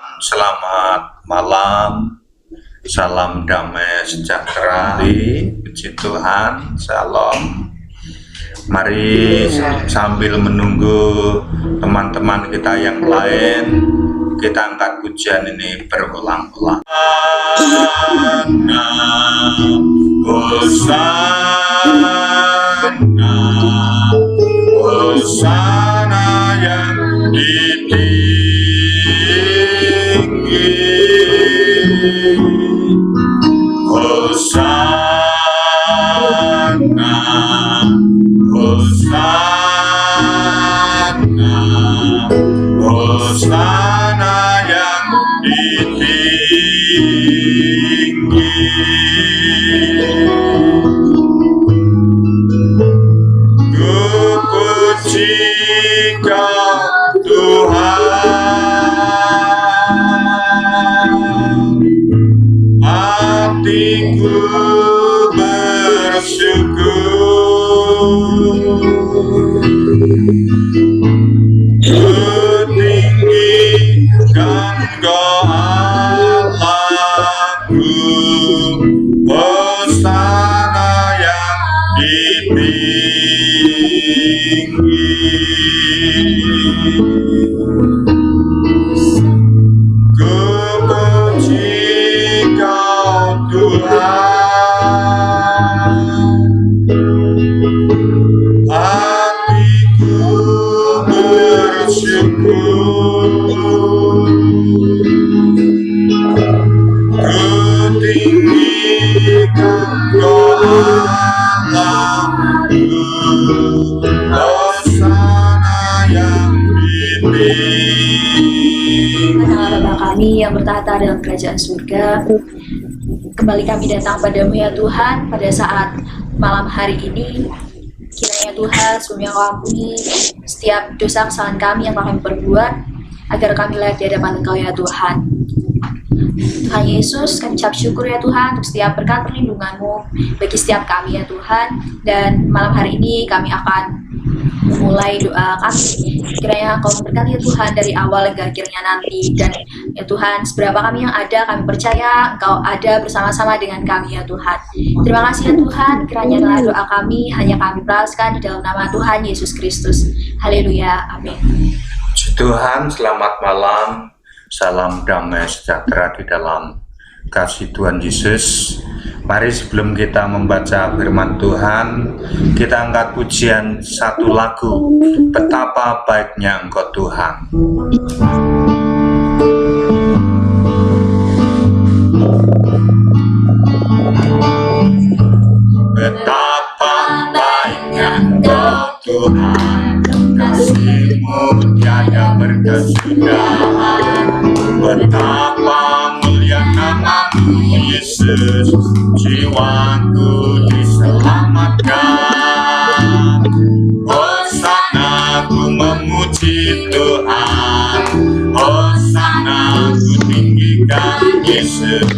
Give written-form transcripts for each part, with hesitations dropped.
Selamat malam, salam damai sejahtera, puji Tuhan, shalom. Mari sambil menunggu teman-teman kita yang lain, kita angkat pujian ini berulang-ulang. Hosana, Hosana yang tinggi, Hosana, Hosana, Hosana yang tinggi. Ku puji Kau Tuhan, hatiku bersyukur, kutinggikan Kau Allahku, Hosana yang tinggi. Ku puji Kau Tuhan, hatiku bersyukur, kutinggikan Kau Allahku, Hosana yang tinggi. Bapa kami yang bertahta dalam kerajaan surga, kembali kami datang padamu ya Tuhan pada saat malam hari ini. Kiranya Tuhan sebelumnya Kau ampuni setiap dosa kesalahan kami yang telah kami perbuat, agar kami layak di hadapan Engkau ya Tuhan. Tuhan Yesus, kami ucap syukur ya Tuhan untuk setiap berkat perlindungan-Mu bagi setiap kami ya Tuhan. Dan malam hari ini kami akan memulai doa kami. Kiranya Kau memberkati ya Tuhan dari awal hingga akhirnya nanti. Dan ya Tuhan, seberapa kami yang ada, kami percaya Engkau ada bersama-sama dengan kami ya Tuhan. Terima kasih ya Tuhan, kiranya adalah doa kami hanya kami beraskan di dalam nama Tuhan Yesus Kristus. Haleluya, amin. Puji Tuhan, selamat malam, salam damai sejahtera di dalam kasih Tuhan Yesus. Mari sebelum kita membaca firman Tuhan, kita angkat pujian satu lagu, Betapa Baiknya Engkau Tuhan. Betapa baiknya Engkau Tuhan, kasih-Mu tiada berkesudahan. Betapa mulia nama-Mu Yesus, jiwaku diselamatkan. Hosana, ku memuji Tuhan, Hosana, ku tinggikan Yesus.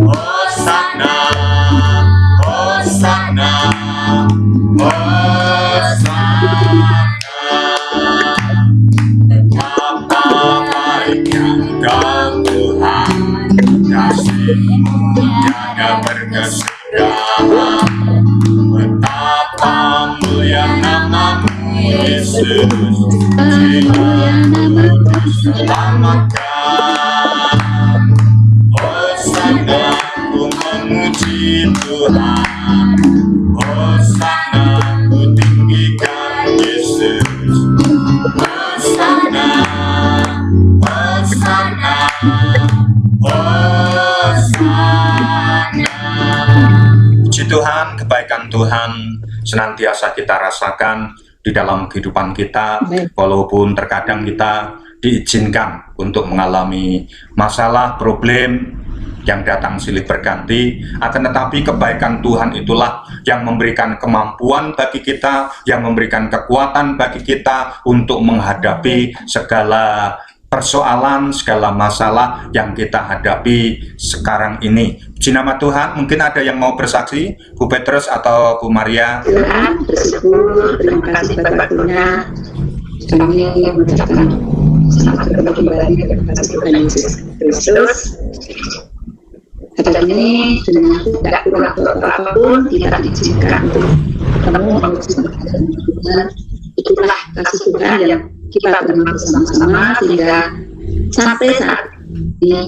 Hosana, Hosana, Hosana. Betapa baiknya Engkau Tuhan, kasih-Mu tiada berkesudahan. Betapa mulia nama-Mu Yesus, jiwaku diselamatkan. Hosana, ku memuji Tuhan, Hosana, ku tinggikan Yesus. Hosana, Hosana, Hosana. Puji Tuhan, kebaikan Tuhan senantiasa kita rasakan di dalam kehidupan kita, walaupun terkadang kita diizinkan untuk mengalami masalah, problem yang datang silih berganti, akan tetapi kebaikan Tuhan itulah yang memberikan kemampuan bagi kita, yang memberikan kekuatan bagi kita untuk menghadapi segala persoalan, segala masalah yang kita hadapi sekarang ini. Puji nama Tuhan. Mungkin ada yang mau bersaksi, Bu Petrus atau Bu Maria. Tuhan, bersyukur, terima kasih Bapak Tuna. Kami mengucapkan selamat bertemu kembali dengan Tuhan Yesus Kristus. Hari ini dengan tidak kurang apapun kita diizinkan untuk bertemu mengucapkan Tuhan. Itulah kasih Tuhan yang kita terima bersama-sama sehingga sampai saat ini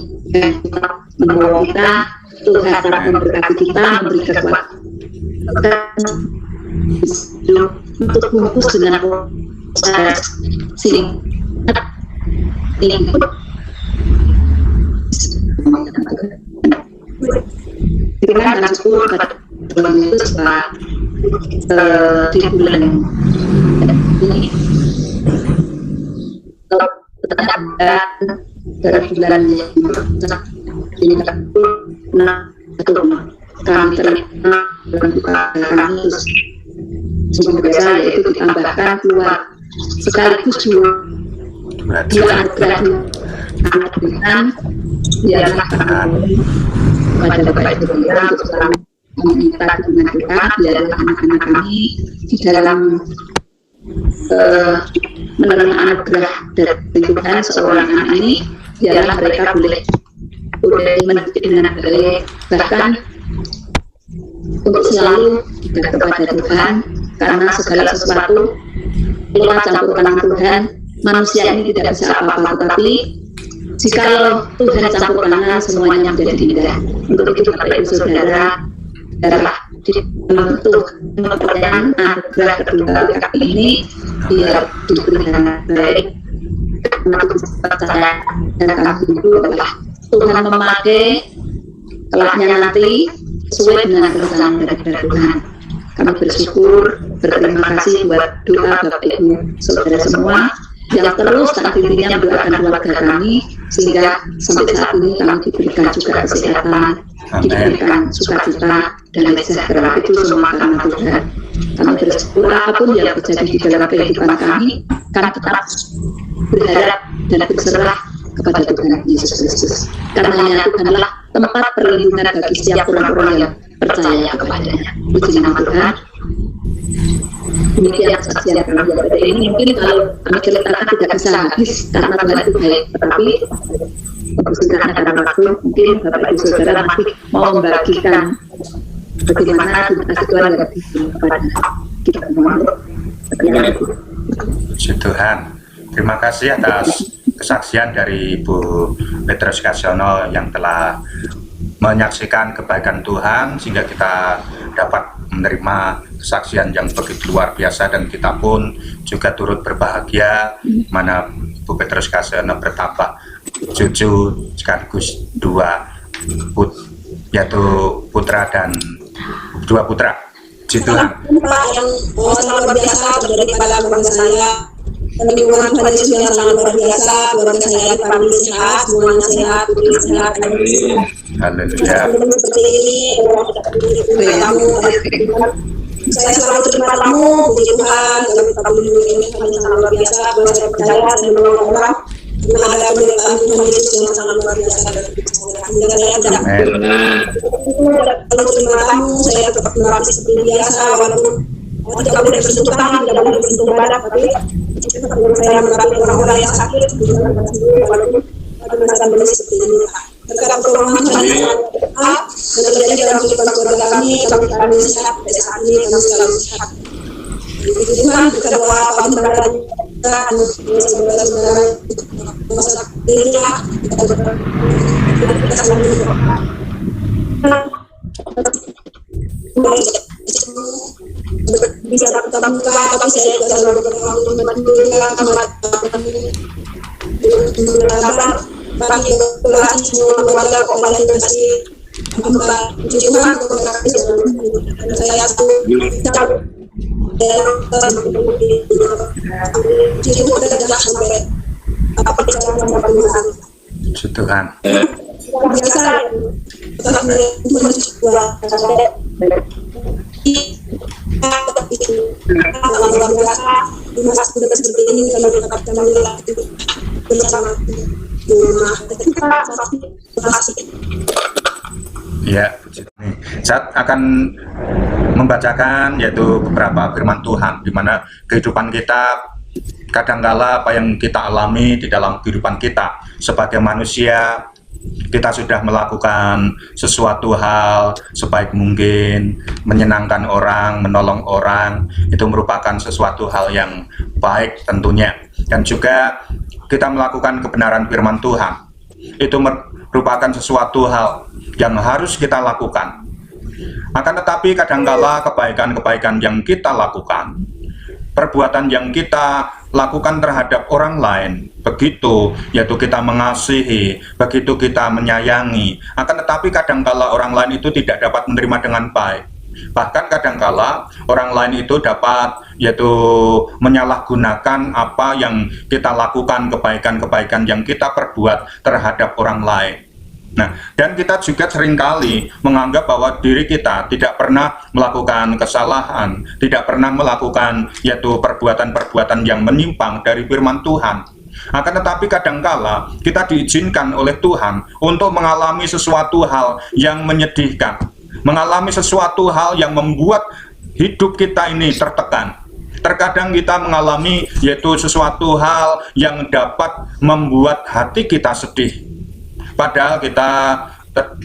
menolong kita. Tuhan telah memberkati kita, memberi kekuatan untuk bungkus dengan proses sehingga dengan syukur pada Tuhan Yesus di bulan ini dari bulan ini kami terima dalam kami semoga saya itu ditambahkan keluar sekaligus dua anugerah anak Tuhan biarlah pada Bapak Ibu untuk selalu meminta dukungan kita biarlah anak-anak kami di dalam menerima anugerah dari Tuhan seorang anak ini biarlah mereka boleh mendidik dengan baik bahkan untuk selalu dekat kepada Tuhan karena segala sesuatu lewat campur tangan Tuhan manusia ini tidak bisa apa-apa tetapi jikalau Tuhan campur tangan semuanya menjadi indah. Untuk itu Bapak Ibu Saudara adalah untuk pertanyaan anugerah kedua kali ini biar diberi dengan baik karena percaya dan kami itu adalah Tuhan memakai kelaknya nanti sesuai dengan kerencana dari Tuhan. Kami bersyukur, berterima kasih buat doa Bapak Ibu Saudara semua yang terus tak henti-hentinya mendoakan keluarga kami sehingga sampai saat ini kami diberikan juga kesehatan, diberikan sukacita dan sejahtera itu semua karena Tuhan. Kami bersyukur apapun yang terjadi di dalam kehidupan kami tetap berharap dan berserah kepada Tuhan Yesus Kristus. Karena Tuhanlah tempat perlindungan bagi setiap orang-orang yang percaya kepadanya. Puji nama Tuhan. Demikian kesaksian kami pada ini. Mungkin kalau kami ceritakan tidak bisa habis karena Tuhan itu baik, tetapi karena ada waktu mungkin Bapak Ibu Saudara masih mau membagikan bagaimana kasih Tuhan yang kepada kita semua. Puji Tuhan. Terima kasih atas kesaksian dari Ibu Petrus Kasiono yang telah menyaksikan kebaikan Tuhan sehingga kita dapat menerima kesaksian yang begitu luar biasa dan kita pun juga turut berbahagia mana Ibu Petrus Kasiono bertambah cucu sekaligus yaitu putra dan dua putra. Puji Tuhan. Yang sangat luar biasa terjadi pada keluarga saya. Lingkungan Tuhan Yesus yang sangat luar biasa, keluarga saya famili sehat, semuanya sehat, putri sehat. Haleluya. Seperti ini, kamu, saya selalu terima tamu, puji Tuhan, dalam tamu ini Tuhan yang sangat luar biasa, bahwa saya percaya dan menolong orang. Karena ada penyertaan Tuhan Yesus yang sangat luar biasa dan saya tidak kalau terima tamu, saya tetap merapi seperti biasa, walaupun tidak boleh bersentuh tangan, tidak boleh bersentuh badan, tapi saya merapi orang-orang yang sakit, walaupun ada benar seperti ini. Berkat pertolongan Tuhan dan terjadi dalam kehidupan keluarga kami sehat, sampai saat ini kami selalu sehat. Tuhan berkat doa kami berdoa dan saudara-saudara masa dirinya kita selalu bisa tetap muka, tapi saya juga selalu berdoa untuk membantu bagi keluarga semua keluarga kembali kasih puji Tuhan dan saya satu jadi mudah sampai apa bicara sama Tuhan. Puji Tuhan. Biasa tetap luar biasa di masa muda seperti ini kalau tetap kembali bersama Ya, saya akan membacakan yaitu beberapa firman Tuhan di mana kehidupan kita kadangkala apa yang kita alami di dalam kehidupan kita sebagai manusia, kita sudah melakukan sesuatu hal sebaik mungkin, menyenangkan orang, menolong orang, itu merupakan sesuatu hal yang baik tentunya. Dan juga kita melakukan kebenaran firman Tuhan, itu merupakan sesuatu hal yang harus kita lakukan. Akan tetapi kadangkala kebaikan-kebaikan yang kita lakukan, perbuatan yang kita lakukan terhadap orang lain, begitu yaitu kita mengasihi, begitu kita menyayangi, akan tetapi kadangkala orang lain itu tidak dapat menerima dengan baik. Bahkan kadangkala orang lain itu dapat yaitu menyalahgunakan apa yang kita lakukan, kebaikan-kebaikan yang kita perbuat terhadap orang lain. Nah, dan kita juga seringkali menganggap bahwa diri kita tidak pernah melakukan kesalahan, tidak pernah melakukan yaitu perbuatan-perbuatan yang menyimpang dari firman Tuhan. Akan tetapi kadangkala kita diizinkan oleh Tuhan untuk mengalami sesuatu hal yang menyedihkan, mengalami sesuatu hal yang membuat hidup kita ini tertekan. Terkadang kita mengalami yaitu sesuatu hal yang dapat membuat hati kita sedih, padahal kita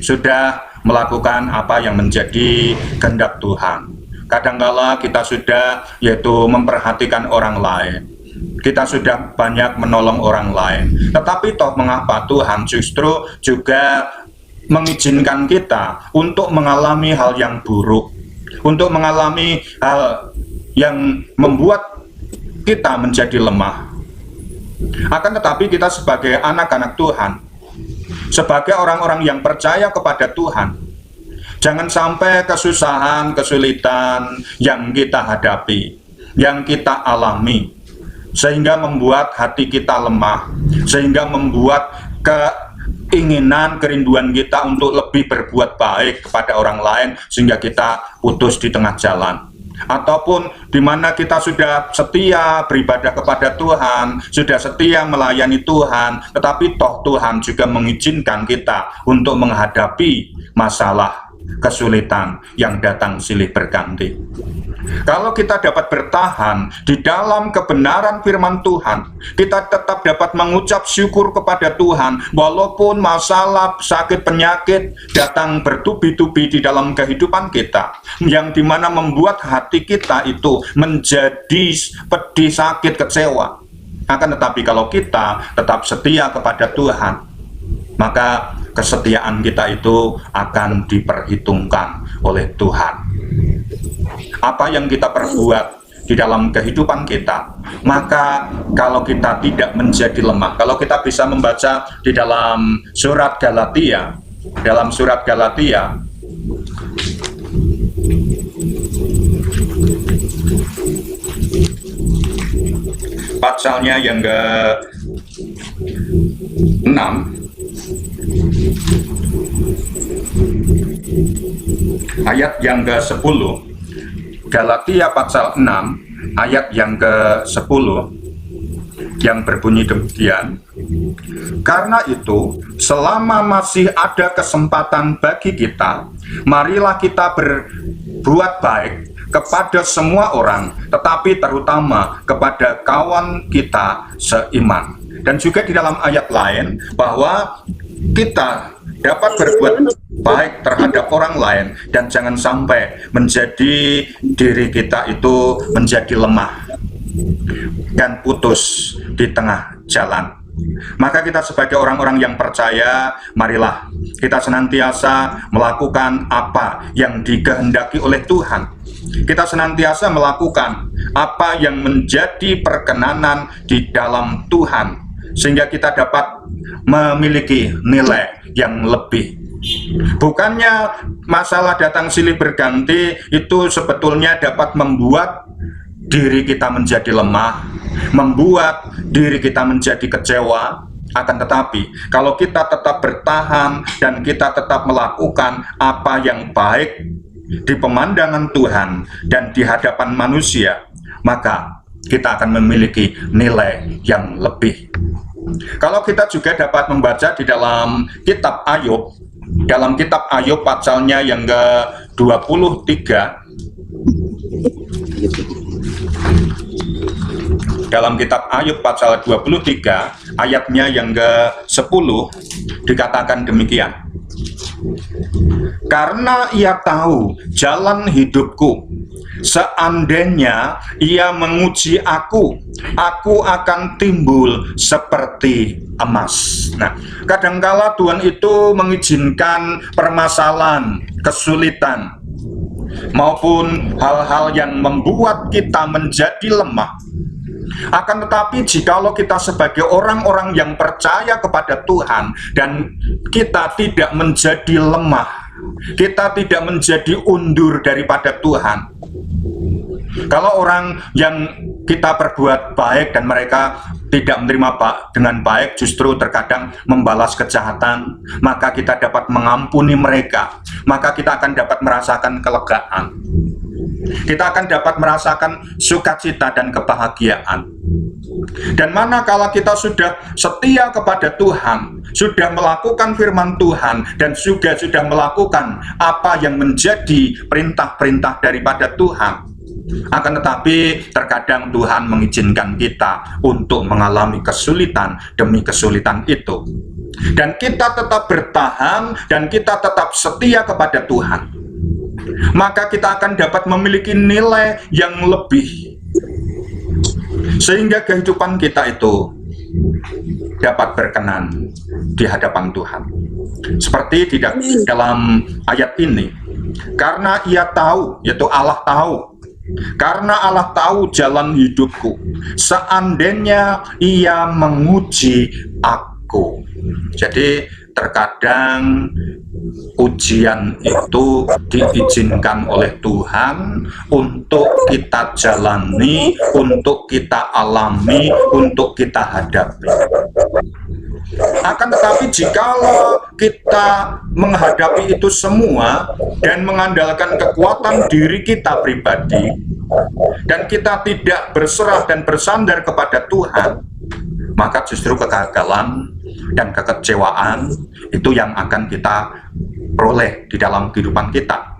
sudah melakukan apa yang menjadi kehendak Tuhan. Kadangkala kita sudah yaitu memperhatikan orang lain, kita sudah banyak menolong orang lain, tetapi toh mengapa Tuhan justru juga mengizinkan kita untuk mengalami hal yang buruk, untuk mengalami hal yang membuat kita menjadi lemah. Akan tetapi kita sebagai anak-anak Tuhan, sebagai orang-orang yang percaya kepada Tuhan, jangan sampai kesusahan, kesulitan yang kita hadapi, yang kita alami, sehingga membuat hati kita lemah, sehingga membuat keinginan, kerinduan kita untuk lebih berbuat baik kepada orang lain, sehingga kita putus di tengah jalan. Ataupun di mana kita sudah setia beribadah kepada Tuhan, sudah setia melayani Tuhan, tetapi toh Tuhan juga mengizinkan kita untuk menghadapi masalah, kesulitan yang datang silih berganti. Kalau kita dapat bertahan di dalam kebenaran firman Tuhan, kita tetap dapat mengucap syukur kepada Tuhan walaupun masalah, sakit, penyakit datang bertubi-tubi di dalam kehidupan kita, yang dimana membuat hati kita itu menjadi pedih, sakit, kecewa. Akan tetapi kalau kita tetap setia kepada Tuhan, maka kesetiaan kita itu akan diperhitungkan oleh Tuhan. Apa yang kita perbuat di dalam kehidupan kita, maka kalau kita tidak menjadi lemah, kalau kita bisa membaca di dalam surat Galatia, pasalnya yang ke-6, ayat yang ke-10, Galatia pasal 6 ayat yang ke-10, yang berbunyi demikian: karena itu, selama masih ada kesempatan bagi kita, marilah kita berbuat baik kepada semua orang, tetapi terutama kepada kawan kita seiman. Dan juga di dalam ayat lain bahwa kita dapat berbuat baik terhadap orang lain, dan jangan sampai menjadi diri kita itu menjadi lemah dan putus di tengah jalan. Maka kita sebagai orang-orang yang percaya, marilah kita senantiasa melakukan apa yang dikehendaki oleh Tuhan. Kita senantiasa melakukan apa yang menjadi perkenanan di dalam Tuhan, sehingga kita dapat memiliki nilai yang lebih. Bukannya masalah datang silih berganti itu sebetulnya dapat membuat diri kita menjadi lemah, membuat diri kita menjadi kecewa. Akan tetapi kalau kita tetap bertahan dan kita tetap melakukan apa yang baik di pemandangan Tuhan dan di hadapan manusia, maka kita akan memiliki nilai yang lebih. Kalau kita juga dapat membaca di dalam kitab Ayub, pasalnya yang ke-23, Dalam kitab Ayub pasal 23 ayatnya yang ke-10 dikatakan demikian. Karena ia tahu jalan hidupku, seandainya ia menguji aku, aku akan timbul seperti emas. Nah, kadangkala Tuhan itu mengizinkan permasalahan, kesulitan, maupun hal-hal yang membuat kita menjadi lemah. Akan tetapi jikalau kita sebagai orang-orang yang percaya kepada Tuhan dan kita tidak menjadi lemah, kita tidak menjadi undur daripada Tuhan. Kalau orang yang kita perbuat baik dan mereka tidak menerima dengan baik, justru terkadang membalas kejahatan, maka kita dapat mengampuni mereka, maka kita akan dapat merasakan kelegaan. Kita akan dapat merasakan sukacita dan kebahagiaan. Dan manakala kita sudah setia kepada Tuhan, sudah melakukan firman Tuhan, dan juga sudah melakukan apa yang menjadi perintah-perintah daripada Tuhan, akan tetapi terkadang Tuhan mengizinkan kita untuk mengalami kesulitan demi kesulitan itu. Dan kita tetap bertahan dan kita tetap setia kepada Tuhan, maka kita akan dapat memiliki nilai yang lebih, sehingga kehidupan kita itu dapat berkenan di hadapan Tuhan. Seperti di dalam ayat ini, karena ia tahu, yaitu Allah tahu, karena Allah tahu jalan hidupku, seandainya ia menguji aku. Jadi terkadang ujian itu diizinkan oleh Tuhan untuk kita jalani, untuk kita alami, untuk kita hadapi. Akan tetapi jikalau kita menghadapi itu semua dan mengandalkan kekuatan diri kita pribadi, dan kita tidak berserah dan bersandar kepada Tuhan, maka justru kegagalan dan kekecewaan itu yang akan kita peroleh di dalam kehidupan kita.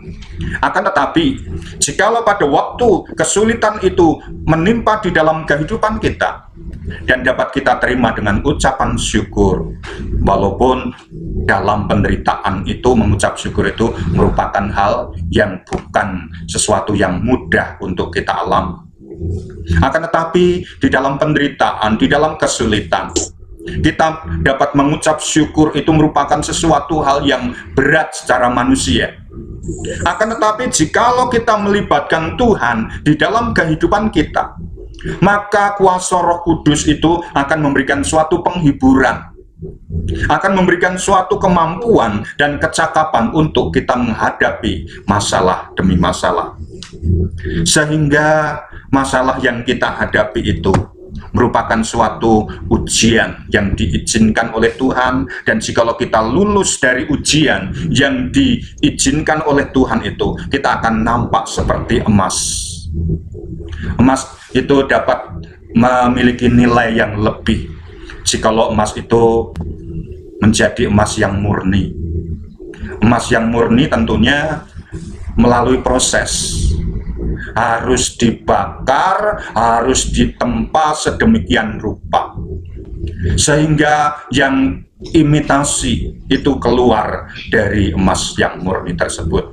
Akan tetapi jikalau pada waktu kesulitan itu menimpa di dalam kehidupan kita dan dapat kita terima dengan ucapan syukur, walaupun dalam penderitaan itu mengucap syukur itu merupakan hal yang bukan sesuatu yang mudah untuk kita alami. Akan tetapi di dalam penderitaan, di dalam kesulitan, kita dapat mengucap syukur itu merupakan sesuatu hal yang berat secara manusia. Akan tetapi jikalau kita melibatkan Tuhan di dalam kehidupan kita, maka kuasa Roh Kudus itu akan memberikan suatu penghiburan, akan memberikan suatu kemampuan dan kecakapan untuk kita menghadapi masalah demi masalah, sehingga masalah yang kita hadapi itu merupakan suatu ujian yang diizinkan oleh Tuhan. Dan jikalau kita lulus dari ujian yang diizinkan oleh Tuhan itu, kita akan nampak seperti emas. Emas itu dapat memiliki nilai yang lebih jikalau emas itu menjadi emas yang murni. Emas yang murni tentunya melalui proses, harus dibakar, harus ditempa sedemikian rupa, sehingga yang imitasi itu keluar dari emas yang murni tersebut.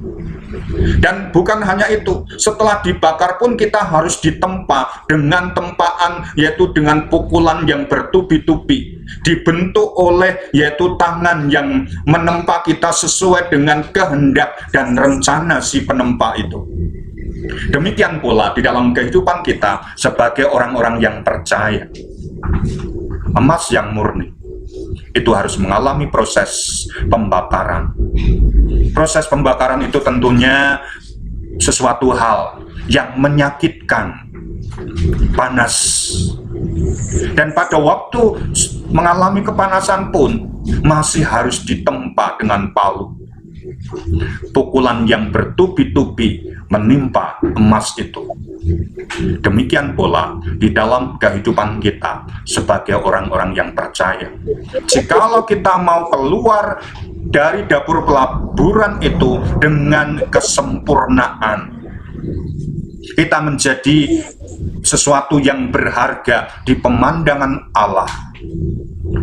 Dan bukan hanya itu, setelah dibakar pun kita harus ditempa dengan tempaan, yaitu dengan pukulan yang bertubi-tubi, dibentuk oleh yaitu tangan yang menempa kita sesuai dengan kehendak dan rencana si penempa itu. Demikian pula di dalam kehidupan kita sebagai orang-orang yang percaya. Emas yang murni itu harus mengalami proses pembakaran. Proses pembakaran itu tentunya sesuatu hal yang menyakitkan, panas. Dan pada waktu mengalami kepanasan pun masih harus ditempa dengan palu. Pukulan yang bertubi-tubi menimpa emas itu. Demikian pula di dalam kehidupan kita sebagai orang-orang yang percaya. Jikalau kita mau keluar dari dapur pelaburan itu dengan kesempurnaan, kita menjadi sesuatu yang berharga di pemandangan Allah,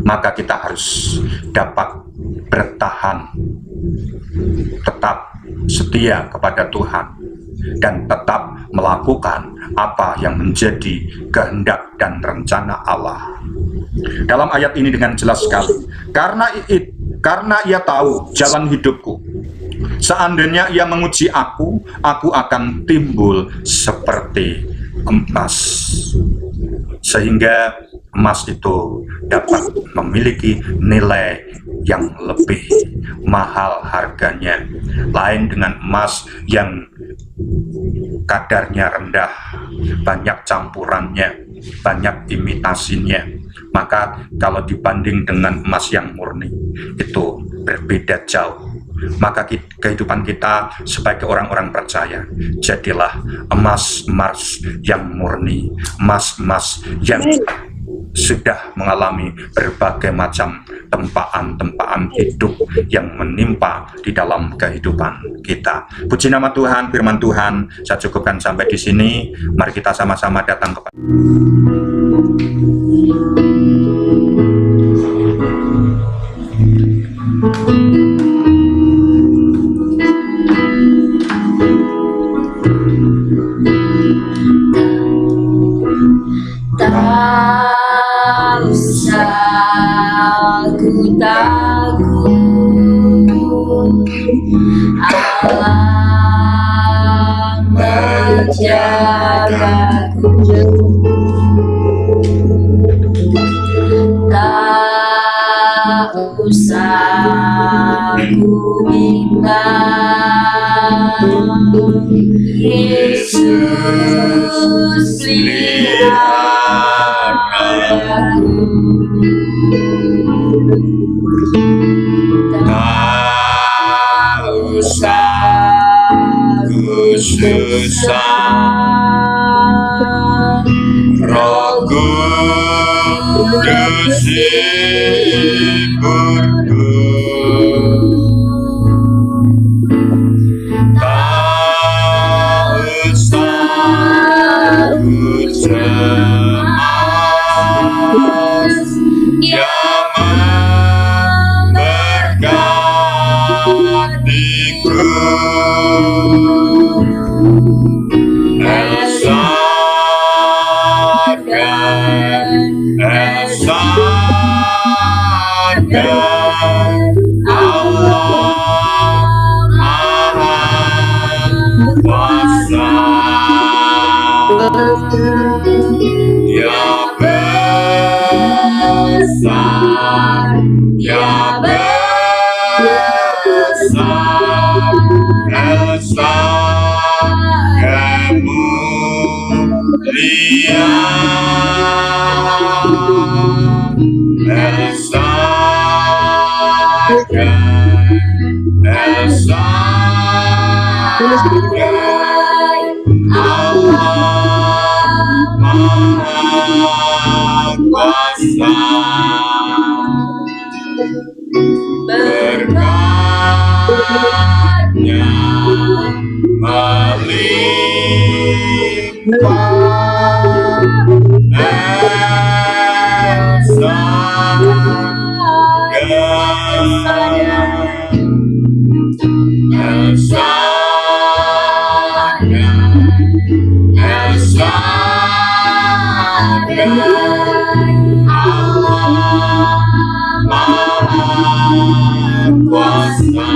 maka kita harus dapat bertahan, tetap setia kepada Tuhan, dan tetap melakukan apa yang menjadi kehendak dan rencana Allah. Dalam ayat ini dengan jelas sekali, karena ia tahu jalan hidupku, seandainya ia menguji aku akan timbul seperti emas, sehingga emas itu dapat memiliki nilai yang lebih mahal harganya, lain dengan emas yang kadarnya rendah, banyak campurannya, banyak imitasinya. Maka kalau dibanding dengan emas yang murni, itu berbeda jauh. Maka kehidupan kita sebagai orang-orang percaya, jadilah emas-emas yang murni, emas-emas yang sudah mengalami berbagai macam tempaan-tempaan hidup yang menimpa di dalam kehidupan kita. Puji nama Tuhan, firman Tuhan saya cukupkan sampai di sini. Mari kita sama-sama datang kepada tak usah ku takut, Allah menjagaku. Tak usah ku bimbang, Yesus lihat aku. tak usah ku susah, Roh Kudus hiburku. Tak usah ku cemas, Dia memberkatiku. Allah Maha Kuasa, Dia besar, Dia besar, Esa kemuliaan, Esa Allah Maha Kuasa, berkat-Nya melimpah, Esa Allah Maha Kuasa,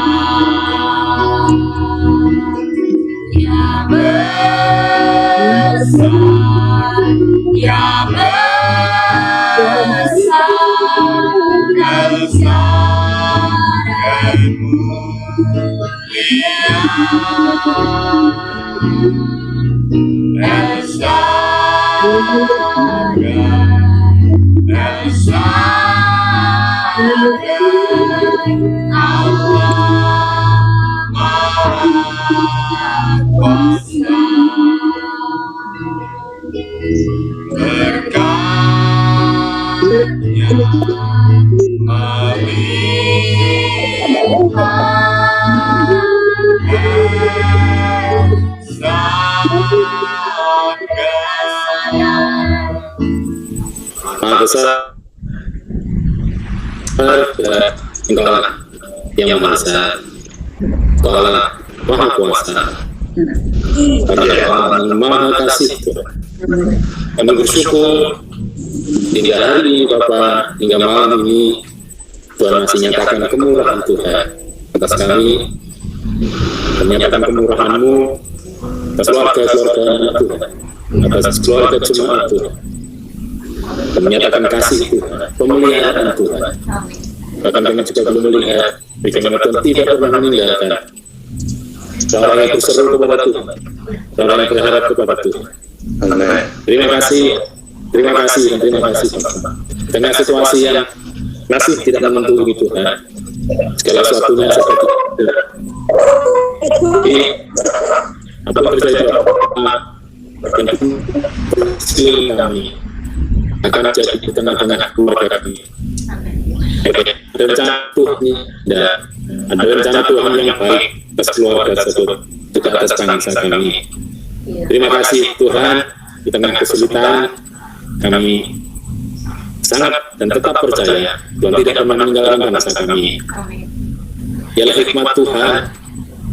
Dia besar, Dia besar, Esa kemuliaan, Esa Allah Maha Kuasa, berkat-Nya melimpah, Esa Besar, Engkau yang Maha Esa, Engkau Maha Kuasa, Engkau yang Maha Kasih. Kami bersyukur hingga hari ini Bapa, hingga malam ini Tuhan masih nyatakan kemurahan Tuhan atas kami, menyatakan kemurahan-Mu atas keluarga Tuhan, atas keluarga jemaat Tuhan, menyatakan kasih Tuhan, pemeliharaan Tuhan. Bahkan kami juga belum melihat bagaimana Tuhan tidak pernah meninggalkan orang yang berseru kepada Tuhan, orang yang berharap kepada Tuhan. Amin. Terima kasih dan terima kasih dengan situasi yang masih tidak menentu ini Tuhan. Segala sesuatunya seperti itu. Apa yang terjadi dan sekeliling kami akan jadi di tengah-tengah keluarga kami. Ada rencana Tuhan dan ada rencana Tuhan yang baik atas keluarga tersebut, juga atas bangsa kami. Terima kasih Tuhan, di tengah kesulitan kami sangat dan tetap percaya Tuhan tidak pernah meninggalkan bangsa kami. Ialah hikmat Tuhan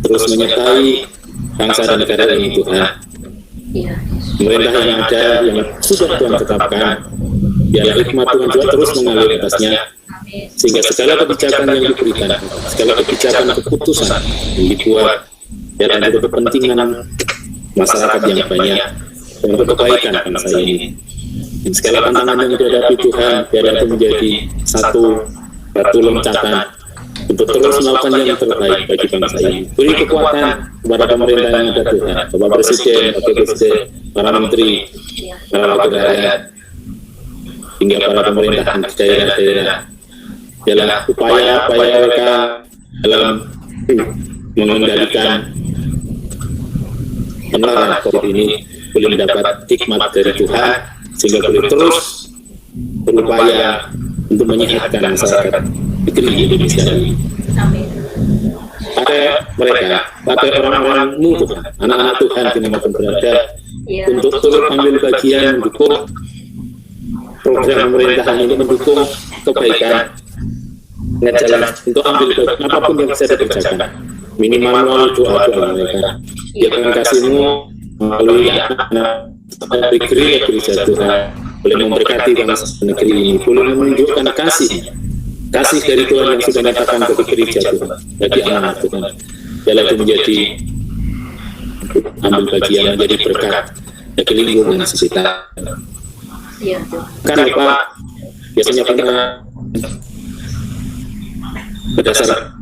terus menyertai bangsa dan negara ini Tuhan. Pemerintah yang ada yang sudah Tuhan tetapkan, ialah hikmat Tuhan juga terus mengalir atasnya, sehingga segala kebijakan yang diberikan, segala kebijakan keputusan yang dibuat dan untuk kepentingan masyarakat yang banyak dan untuk kebaikan bangsa ini. Dan segala tantangan yang dihadapi Tuhan, biarlah itu menjadi satu batu loncatan untuk terus melakukan yang terbaik bagi bangsa ini. Beri kekuatan kepada pemerintah yang ada Tuhan, Bapak Presiden, Wakil Presiden, para Menteri, para Wakil Rakyat, hingga para pemerintahan di daerah-daerah. Dalam upaya mereka dalam mengendalikan penularan COVID ini boleh mendapat hikmat dari Tuhan, sehingga boleh terus berupaya untuk menyehatkan masyarakat negeri Indonesia ini. Pakai orang-orangmu Tuhan, anak-anak Tuhan dimanapun berada, untuk turut ambil bagian mendukung program pemerintahan ini, mendukung kebaikan, ngejalan untuk ambil bagian apapun yang bisa dikerjakan, minimal melalui doa-doa mereka. Ya dengan kasih-Mu melalui anak-anak gereja Tuhan, boleh memberkati bangsa negeri ini, boleh menunjukkan kasih dari Tuhan yang sudah nyatakan ke gereja Tuhan, bagi anak Tuhan. Biarlah itu menjadi ambil bagian, menjadi berkat bagi lingkungan sekitar. Karena Pak, biasanya pernah berdasar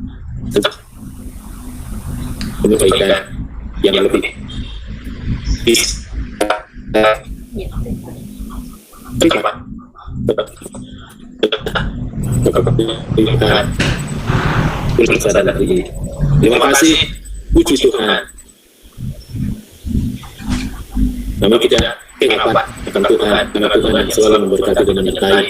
kebaikan yang lebih bisa terima kasih, puji Tuhan. Kami tidak hebat akan Tuhan, karena Tuhan yang selalu memberkati dan menyertai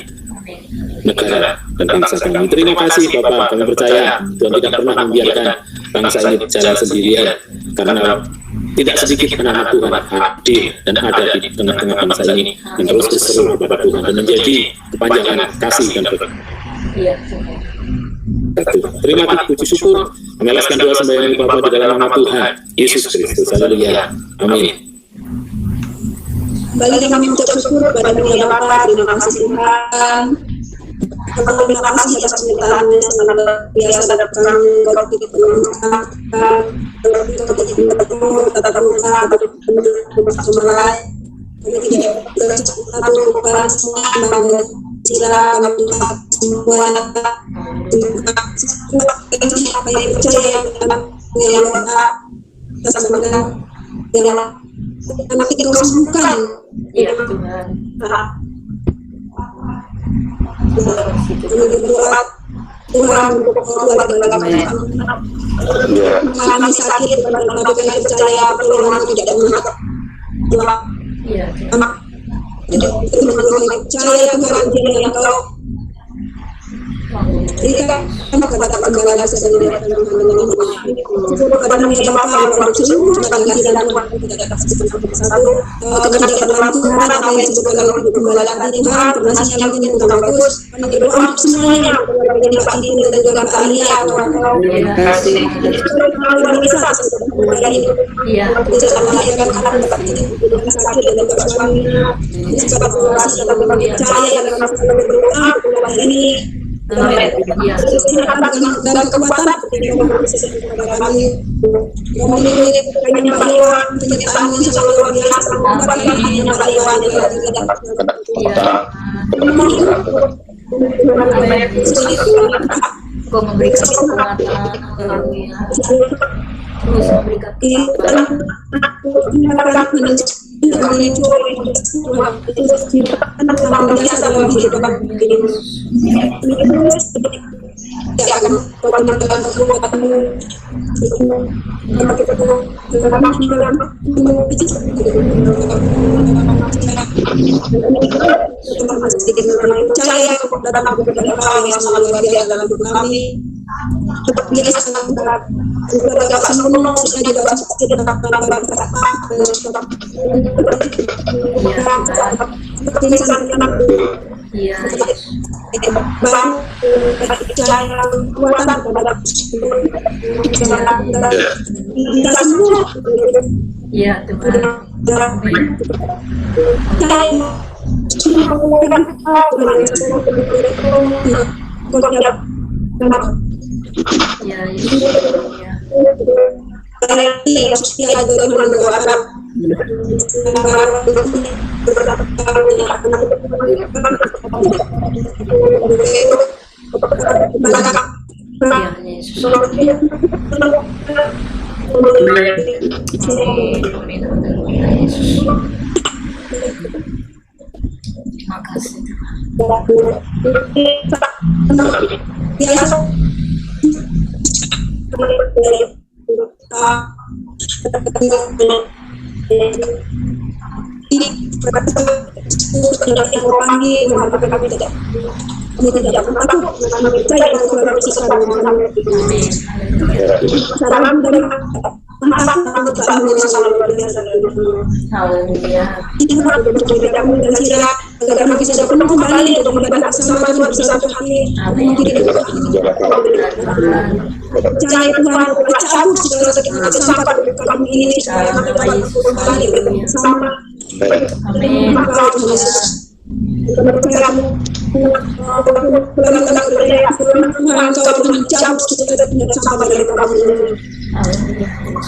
negara dan bangsa kami. Terima kasih Bapak, kami percaya Tuhan tidak pernah membiarkan bangsa ini jalan sendirian, karena tidak sedikit anak Tuhan hadir dan ada di tengah-tengah bangsa ini yang terus berseru kepada Tuhan dan menjadi kepanjangan kasih dan berkat. Terima kasih, puji syukur, kami alaskan doa sembahyang Bapa di dalam nama Tuhan Yesus Kristus. Haleluya. Amin. Kembali kami mengucap syukur kepada-Mu ya Bapa. Terima kasih Tuhan. Terima kasih atas penyertaan-Mu yang sangat luar biasa terhadap kami. Kau tidak pernah mencatatkan, kau tidak pernah tetap muka, bersama lain. Kami tidak bercita bukan semua bangga sila kami Tuhan semua ini apa yang percaya yang berdoa bersama dengan anak itu sembuhkan. Iya Tuhan. Kami berdoa Tuhan untuk keluarga kami mengalami sakit, tapi kami percaya pertolongan tidak ada menghadap Tuhan. Jadi percaya Tuhan yang Engkau Iya, sama kata penggala sedang dengan kadang kita apa produksi kadang kita dan tidak satu kemudian dalam Tuhan apa yang disebut dalam penggala tadi Tuhan pernah yang ini udah bagus berdoa untuk semuanya dari Pak Ibu dan juga Kak Lia Terima kasih. Iya. bisa melahirkan anak dapat tidak sakit dan dapat suaminya bisa berkolaborasi dalam berbagai cara yang berdoa untuk ini Amin. Iya. dalam kekuatan kami memiliki keinginan bahwa penyertaan yang selalu luar biasa membuat kami yang Iwan Kau memberikan kekuatan, haleluya. Terus memberikan Iya, iya Tuhan. Iya, Terima kasih. Haleluya.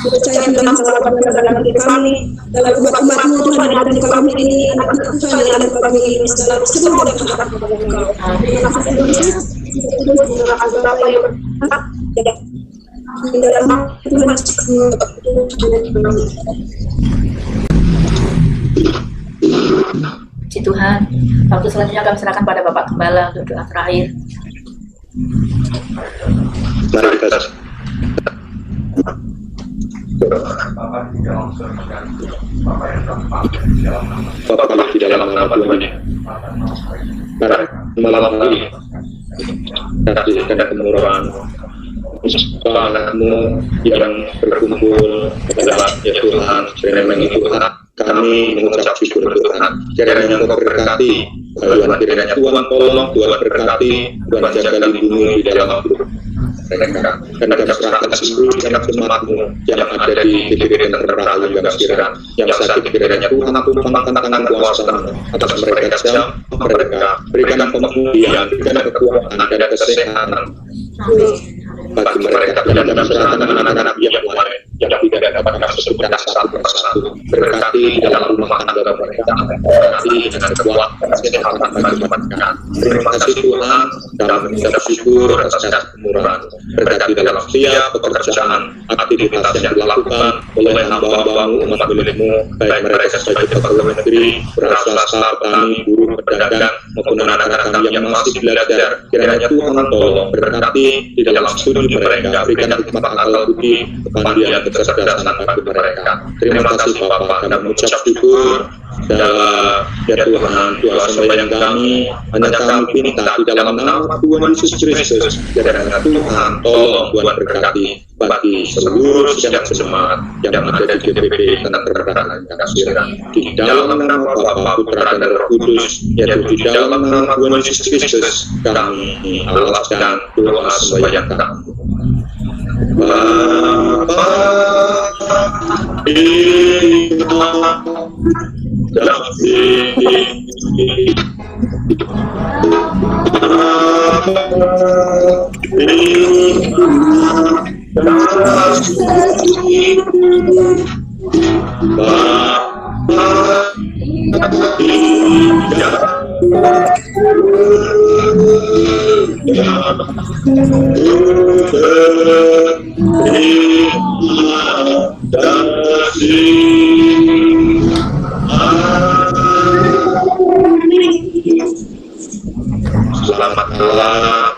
Percaya dalam dalam diri kami, dalam umat-umatmu Tuhan yang ada di kami ini, anak-anak Tuhan yang ada di kami ini, segala semua yang ada kepada Engkau. Terima kasih Puji Tuhan. Waktu selanjutnya kami serahkan pada Bapak Gembala untuk doa terakhir. Mari kita Bapa kami di dalam nama Tuhan, pada malam hari kasih dan kemurahan anakmu yang berkumpul adalah ya Tuhan, kiranya Tuhan kami mengucap syukur Tuhan, kiranya Engkau berkati Tuhan, kiranya Tuhan tolong, Tuhan berkati, Tuhan jaga lindungi di dalam hidup mereka, dan kami serahkan seluruh anak umat-Mu yang ada di TPP dan Rahayu dan Siran yang sakit, kiranya Tuhan tumpangkan tangan kuasa atas mereka, jam mereka, berikan pemulihan, berikan kekuatan dan kesehatan bagi mereka, dan serahkan anak-anak yang lain yang tidak dapat masukkan satu persatu, berkati di dalam rumah tangga mereka, berkati dengan kekuatan kesehatan bagi mereka. Terima kasih Tuhan, dalam mengucap syukur atas kemurahan, berkati dalam setiap pekerjaan, aktivitas yang dilakukan oleh hamba-hambamu, umat milik-Mu, baik mereka sebagai pegawai negeri, berasal petani, buruh, pedagang, maupun anak-anak kami yang masih belajar. Kiranya Tuhan tolong berkati di dalam studi mereka, berikan hikmat akal budi, kepandian kecerdasan bagi mereka. Terima kasih Bapa, kami mengucap syukur dalam ya Tuhan, doa sembahyang kami hanya kami minta di dalam nama Tuhan Yesus Kristus. Kiranya Tuhan tolong Tuhan berkati bagi seluruh sidang jemaat yang ada di GPP Tanah Perbendaharaan Kasira, di dalam nama Bapa, Putra dan Roh Kudus, yaitu di dalam nama Tuhan Yesus Kristus kami alaskan doa sembahyang kami. Bapa dalam selamat malam.